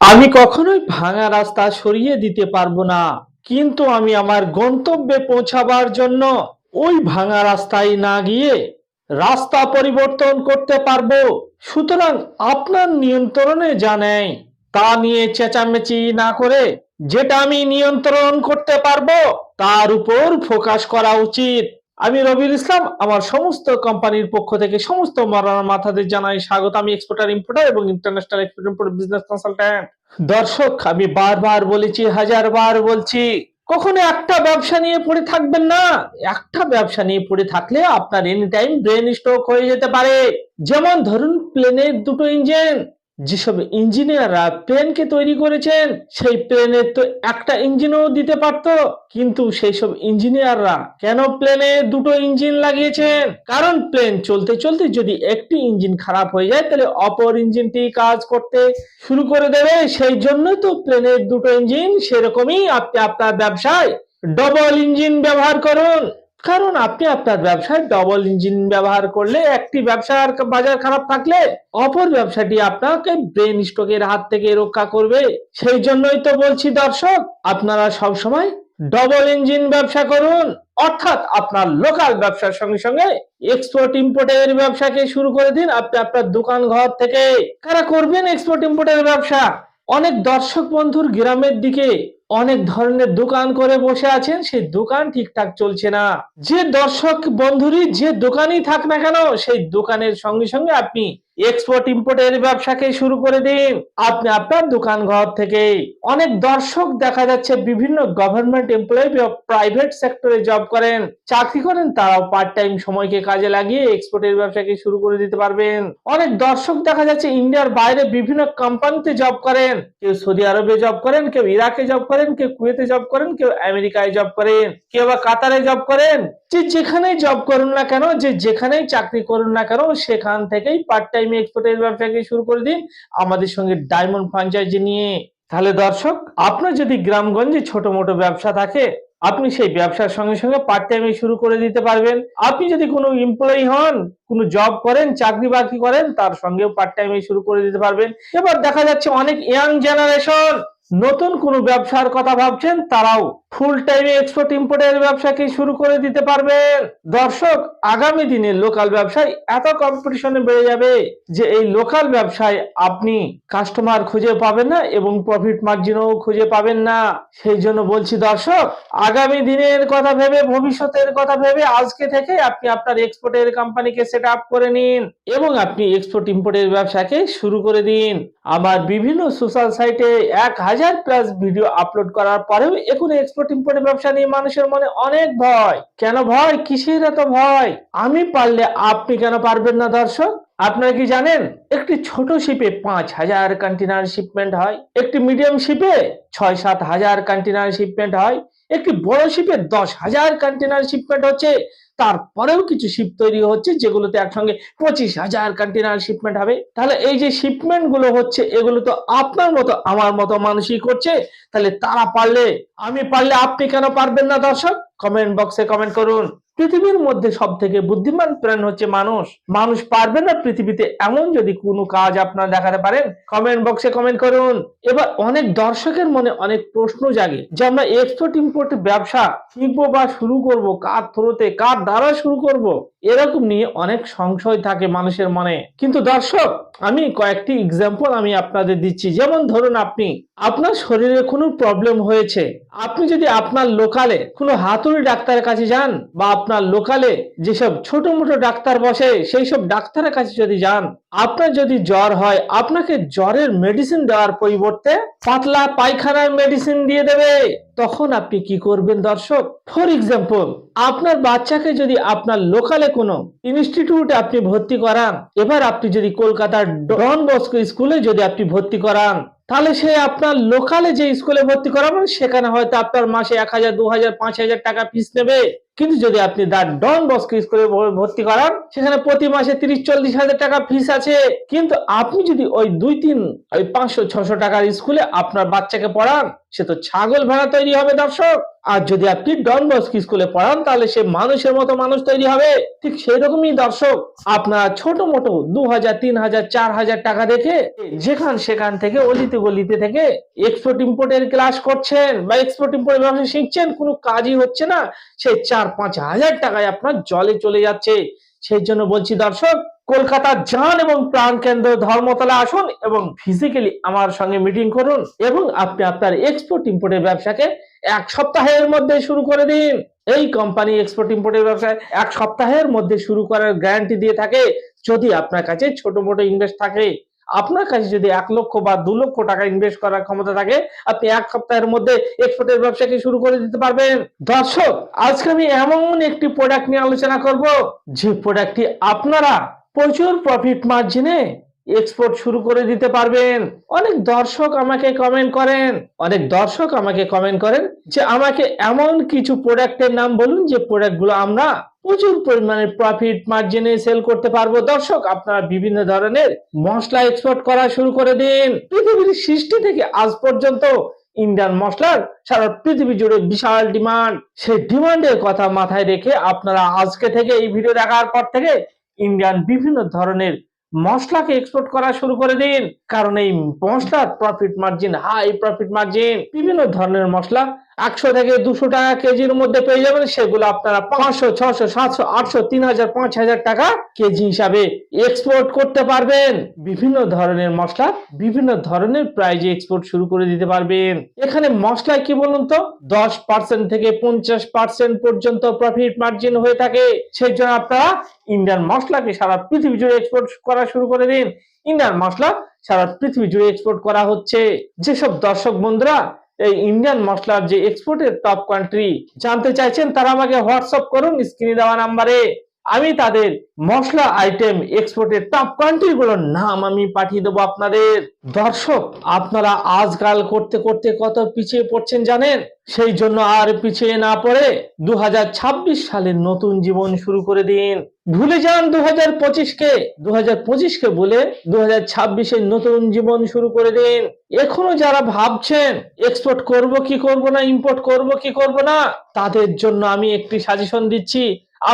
আমি কখনোই ভাঙা রাস্তা সরিয়ে দিতে পারবো না, কিন্তু আমি আমার গন্তব্যে পৌঁছাবার জন্য ওই ভাঙা রাস্তায় না গিয়ে রাস্তা পরিবর্তন করতে পারবো। সুতরাং আপনার নিয়ন্ত্রণে যা নেই তা নিয়ে চেঁচামেচি না করে যেটা আমি নিয়ন্ত্রণ করতে পারবো তার উপর ফোকাস করা উচিত। আমি রবিউল ইসলাম, আমার সমস্ত কোম্পানির পক্ষ থেকে সমস্ত মরানা মাথাদের জানাই স্বাগত। আমি এক্সপোর্টার ইম্পোর্টার এবং international export import business consultant. দর্শক, আমি বারবার বলেছি, হাজারবার বলছি, কখনো একটা ব্যবসা নিয়ে পড়ে থাকবেন না। একটা ব্যবসা নিয়ে পড়ে থাকলে আপনার এনি টাইম ব্রেন স্ট্রোক হয়ে যেতে পারে। যেমন ধরুন, প্লেনের দুটো ইঞ্জিন। যেসব ইঞ্জিনিয়াররা প্লেনকে তৈরি করেছেন সেই প্লেনের তো একটা ইঞ্জিনও দিতে পারতো, কিন্তু সেই সব ইঞ্জিনিয়াররা কেন প্লেনে দুটো ইঞ্জিন লাগিয়েছেন? কারণ প্লেন চলতে চলতে যদি একটি ইঞ্জিন খারাপ হয়ে যায় তাহলে অপর ইঞ্জিনটি কাজ করতে শুরু করে দেবে। সেই জন্যই তো প্লেনের দুটো ইঞ্জিন। সেরকমই আপনি আপনার ব্যবসায় ডবল ইঞ্জিন ব্যবহার করুন। কারণ আপনি আপনার ব্যবসায় ডবল ইঞ্জিন ব্যবহার করলে একটি ব্যবসার বাজার খারাপ থাকলে অপর ব্যবসাটি আপনাকে ব্রেন স্ট্রোকের হাত থেকে রক্ষা করবে। সেই জন্যই তো বলছি দর্শক, আপনারা সব সময় ডবল ইঞ্জিন ব্যবসা করুন। অর্থাৎ আপনার লোকাল ব্যবসার সঙ্গে সঙ্গে এক্সপোর্ট ইম্পোর্টের ব্যবসাকে শুরু করে দিন আপনি আপনার দোকান ঘর থেকে। কারা করবেন এক্সপোর্ট ইম্পোর্টের ব্যবসা? অনেক দর্শক বন্ধুর গ্রামের দিকে অনেক ধরনের দোকান করে বসে আছেন, সেই দোকান ঠিকঠাক চলছে না। যে দর্শক বন্ধুরই যে দোকানই থাক না কেন, সেই দোকানের সঙ্গে সঙ্গে আপনি এক্সপোর্ট ইম্পোর্টের ব্যবসাকে শুরু করে দিন আপনি আপনার দোকান ঘর থেকে। অনেক দর্শক দেখা যাচ্ছে বিভিন্ন গভর্নমেন্ট এমপ্লয়ি বা প্রাইভেট সেক্টরে জব করেন, চাকরি করেন, তারাও পার্ট টাইম সময়কে কাজে লাগিয়ে এক্সপোর্টের ব্যবসাকে শুরু করে দিতে পারবেন। অনেক দর্শক দেখা যাচ্ছে ইন্ডিয়ার বাইরে বিভিন্ন কোম্পানিতে জব করেন, কেউ সৌদি আরবে জব করেন, কেউ ইরাকে জব করেন, কেউ কুয়েতে জব করেন, কেউ আমেরিকায় জব করেন, কেউ বা কাতারে জব করেন। যে যেখানেই জব করুন না কেন, যে যেখানেই চাকরি করুন না কেন, সেখান থেকেই পার্ট টাইম এক্সপোর্টের ব্যবসাকে শুরু করে দিন আমাদের সঙ্গে ডায়মন্ড ফ্র্যাঞ্চাইজি নিয়ে। তাহলে দর্শক, আপনার যদি গ্রামগঞ্জে ছোট মোটো ব্যবসা থাকে, আপনি সেই ব্যবসার সঙ্গে সঙ্গে পার্ট টাইমে শুরু করে দিতে পারবেন। আপনি যদি কোনো এমপ্লয়ি হন, কোনো জব করেন, চাকরি বাকরি করেন, তার সঙ্গেও পার্ট টাইমে শুরু করে দিতে পারবেন। এবার দেখা যাচ্ছে অনেক ইয়াং জেনারেশন নতুন কোনো ব্যবসার কথা ভাবছেন, তারাও ফুল টাইমে এক্সপোর্ট ইম্পোর্টের ব্যবসাকে শুরু করে দিতে পারবেন। দর্শক, আগামী দিনে লোকাল ব্যবসায় এত কম্পিটিশনে বেড়ে যাবে যে এই লোকাল ব্যবসায় আপনি কাস্টমার খুঁজে পাবেন না এবং প্রফিট মার্জিনও খুঁজে পাবেন না। সেই জন্য বলছি দর্শক, আগামী দিনের কথা ভেবে, ভবিষ্যতের কথা ভেবে আজকে থেকে আপনি আপনার এক্সপোর্টের কোম্পানিকে সেট আপ করে নিন এবং আপনি এক্সপোর্ট ইম্পোর্টের ব্যবসাকে শুরু করে দিন। আমার বিভিন্ন সোশ্যাল সাইটে 1000+ ভিডিও আপলোড করার পরেও এখন এক্সপোর্ট ইম্পোর্টের ব্যবসা নিয়ে মানুষের মনে অনেক ভয়। কেন ভয়? কিসের এত ভয়? আমি পারলে আপনি কেন পারবেন না দর্শক? আপনারা কি জানেন, একটি ছোট শিপে 5000 কন্টেনার শিপমেন্ট হয়, একটি মিডিয়াম শিপে 6-7 হাজার কন্টেনার শিপমেন্ট হয়, একটি বড় শিপে 10,000 কন্টেনার শিপমেন্ট হচ্ছে। তারপরেও কিছু শিপ তৈরি হচ্ছে যেগুলোতে একসঙ্গে 25,000 কন্টেনার শিপমেন্ট হবে। তাহলে এই যে শিপমেন্ট গুলো হচ্ছে, এগুলো তো আপনার মতো আমার মতো মানুষই করছে। তাহলে তারা পারলে, আমি পারলে আপনি কেন পারবেন না দর্শক? কমেন্ট বক্সে কমেন্ট করুন। পৃথিবীর মধ্যে সব থেকে বুদ্ধিমান প্রাণ হচ্ছে মানুষ। মানুষ পারবে না পৃথিবীতে এমন যদি কোনো কাজ আপনারা দেখাতে পারেন, কমেন্ট বক্সে কমেন্ট করুন। এবার অনেক দর্শকের মনে অনেক প্রশ্ন জাগে যে আমরা এক্সপোর্ট ইম্পোর্ট ব্যবসা শিখবো বা শুরু করব, কার থ্রুতে, কার দ্বারা শুরু করব, এরকম নিয়ে অনেক সংশয় থাকে মানুষের মনে। কিন্তু দর্শক, আমি কয়েকটি এক্সাম্পল আমি আপনাদের দিচ্ছি। যেমন ধরুন, আপনার শরীরে কোনো প্রবলেম হয়েছে, আপনি যদি আপনার লোকালে কোনো হাতুড়ি ডাক্তারের কাছে যান বা আপনার লোকালে যেসব ছোট মোটো ডাক্তার বসে সেই সব ডাক্তারের কাছে যদি যান, আপনার যদি জ্বর হয়, আপনাকে জ্বরের মেডিসিন দেওয়ার পরিবর্তে পাতলা পায়খানার মেডিসিন দিয়ে দেবে। তখন আপনি কি করবেন দর্শক? ফর এক্সাম্পল, আপনার বাচ্চাকে যদি আপনার লোকালে কোনো ইনস্টিটিউটে আপনি ভর্তি করান, এবার আপনি যদি কলকাতার ডন বস্কো স্কুলে যদি আপনি ভর্তি করান, তাহলে সে আপনার লোকালে যে স্কুলে ভর্তি করাবেন সেখানে হয়তো আপনার মাসে 1000, 2000, 5000 টাকা ফিস নেবে। কিন্তু যদি আপনি দা ডন বস্কো স্কুলে ভর্তি করান, সেখানে প্রতি মাসে 30-40 হাজার টাকা ফিস আছে। কিন্তু আপনি যদি ওই 2-3, ওই 500-600 টাকার স্কুলে আপনার বাচ্চাকে পড়ান, সে তো ছাগল ভেড়া তৈরি হবে দর্শক। আর যদি আপনি ডন বস্কো স্কুলে পড়ান তাহলে সে মানুষের মতো মানুষ তৈরি হবে। ঠিক সেই রকমই দর্শক, আপনারা ছোট মোটো 2000, 3000, 4000 টাকা দেখে যেখান সেখান থেকে অলিতে গলিতে থেকে এক্সপোর্ট ইম্পোর্টের ক্লাস করছেন বা এক্সপোর্ট ইম্পোর্টের ব্যবসা শিখছেন, কোনো কাজই হচ্ছে না, সেই 4-5 হাজার টাকায় আপনার জলে চলে যাচ্ছে। সেই জন্য বলছি দর্শক, কলকাতা যান এবং প্রাণ কেন্দ্র ধর্মতলা আসুন এবং ফিজিক্যালি আমার সঙ্গে মিটিং করুন এবং আপনি আপনার এক্সপোর্ট ইম্পোর্টের ব্যবসাকে 1 সপ্তাহের মধ্যে শুরু করে দিন। এই কোম্পানি এক্সপোর্ট ইম্পোর্টের ব্যবসায় 1 সপ্তাহের মধ্যে শুরু করার গ্যারান্টি দিয়ে থাকে। যদি আপনার কাছে ছোট মোটো ইনভেস্ট থাকে, আপনার কাছে যদি 1 লক্ষ বা 2 লক্ষ টাকা ইনভেস্ট করার ক্ষমতা থাকে, আপনি 1 সপ্তাহের মধ্যে এক্সপোর্টের ব্যবসাকে শুরু করে দিতে পারবেন। দর্শক, আজকে আমি এমন একটি প্রোডাক্ট নিয়ে আলোচনা করব যে প্রোডাক্টটি আপনারা প্রচুর প্রফিট মার্জিনে এক্সপোর্ট শুরু করে দিতে পারবেন। অনেক দর্শক আমাকে কমেন্ট করেন যে আমাকে এমন কিছু প্রোডাক্টের নাম বলুন যে প্রোডাক্টগুলো আমরা প্রচুর পরিমাণে প্রফিট মার্জিনে সেল করতে পারবো। দর্শক, আপনারা বিভিন্ন ধরনের মশলা এক্সপোর্ট করা শুরু করে দিন। পৃথিবীর সৃষ্টি থেকে আজ পর্যন্ত ইন্ডিয়ান মশলার সারা পৃথিবী জুড়ে বিশাল ডিমান্ড। সেই ডিমান্ডের কথা মাথায় রেখে আপনারা আজকে থেকে এই ভিডিও দেখার পর থেকে ইন্ডিয়ান বিভিন্ন ধরনের মশলাকে এক্সপোর্ট করা শুরু করে দিন, কারণ এই মশলার profit margin high profit margin. বিভিন্ন ধরনের মশলা 100 থেকে 200 টাকা কেজির মধ্যে পেয়ে যাবেন, সেগুলো আপনারা 500, 600, 700, 800, 3000, 5000 টাকা কেজি হিসাবে এক্সপোর্ট করতে পারবেন। বিভিন্ন ধরনের মশলা বিভিন্ন ধরনের প্রাইজে এক্সপোর্ট শুরু করে দিতে পারবেন। এখানে মশলায় কি বলুন তো 10% থেকে 50% পর্যন্ত প্রফিট মার্জিন হয়ে থাকে। সেই জন্য আপনারা ইন্ডিয়ান মশলাকে সারা পৃথিবী জুড়ে এক্সপোর্ট করা শুরু করে দিন। ইন্ডিয়ান মশলা সারা পৃথিবী জুড়ে এক্সপোর্ট করা হচ্ছে। যেসব দর্শক বন্ধুরা এই ইন্ডিয়ান মশলার যে এক্সপোর্টের টপ কান্ট্রি জানতে চাইছেন, তারা আমাকে হোয়াটসঅ্যাপ করুন স্ক্রিনে দেওয়া নাম্বারে। আমি তাদের মশলা আইটেম এক্সপোর্টের টপ কান্ট্রি গুলোর নাম আমি পাঠিয়ে দেবো আপনাদের। দর্শক, আপনারা আজকাল করতে করতে কত পিছিয়ে পড়ছেন জানেন? সেই জন্য আর পিছিয়ে না পড়ে 2026 সালের নতুন জীবন শুরু করে দিন। ভুলে যান 2025 কে বলে 2026 নতুন জীবন শুরু করে দিন। এখনো যারা ভাবছেন এক্সপোর্ট করব কি করব না, ইম্পোর্ট করব কি করব না, তাদের জন্য আমি একটি সাজেশন দিচ্ছি,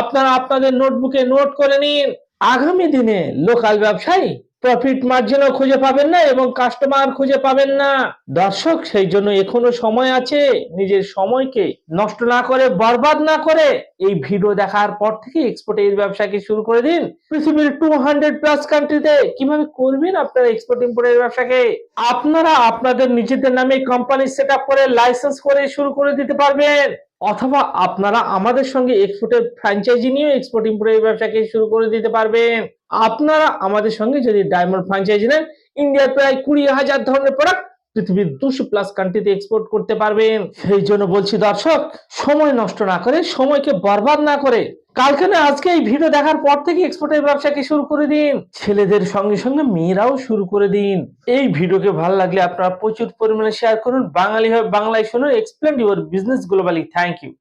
আপনারা আপনাদের নোটবুকে নোট করে নিন। আগামী দিনে লোকাল ব্যবসায়ী প্রফিট মার্জিনও খুঁজে পাবেন না এবং কাস্টমার খুঁজে পাবেন না। দর্শক, সেই জন্য এখনো সময় আছে। নিজের সময়কে নষ্ট না করে, বরবাদ না করে এই ভিডিও দেখার পর থেকে এক্সপোর্টের ব্যবসাকে শুরু করে দিন। পৃথিবীর 200+ কান্ট্রিতে কিভাবে করবেন আপনারা এক্সপোর্ট ইম্পোর্টের ব্যবসাকে? আপনারা আপনাদের নিজেদের নামে কোম্পানি সেট আপ করে লাইসেন্স করে শুরু করে দিতে পারবেন, অথবা আপনারা আমাদের সঙ্গে এক্সপোর্টের ফ্র্যাঞ্চাইজি নিয়ে এক্সপোর্ট ইম্পোর্টের ব্যবসাকে শুরু করে দিতে পারবেন। আপনারা আমাদের সঙ্গে যদি ডায়মন্ড ফ্র্যাঞ্চাইজি নেন, ইন্ডিয়ার প্রায় 20,000 ধরনের প্রোডাক্ট পৃথিবীর 200+ কান্ট্রিতে এক্সপোর্ট করতে পারবেন। সেই জন্য বলছি দর্শক, সময় নষ্ট না করে, সময়কে বরবাদ না করে কালকে না আজকে এই ভিডিও দেখার পর থেকে এক্সপোর্টের ব্যবসাকে শুরু করে দিন। ছেলেদের সঙ্গে সঙ্গে মেয়েরাও শুরু করে দিন। এই ভিডিওকে ভালো লাগলে আপনারা প্রচুর পরিমাণে শেয়ার করুন। বাঙালি হয়ে বাংলায় শুনুন। Explain your business globally. Thank you.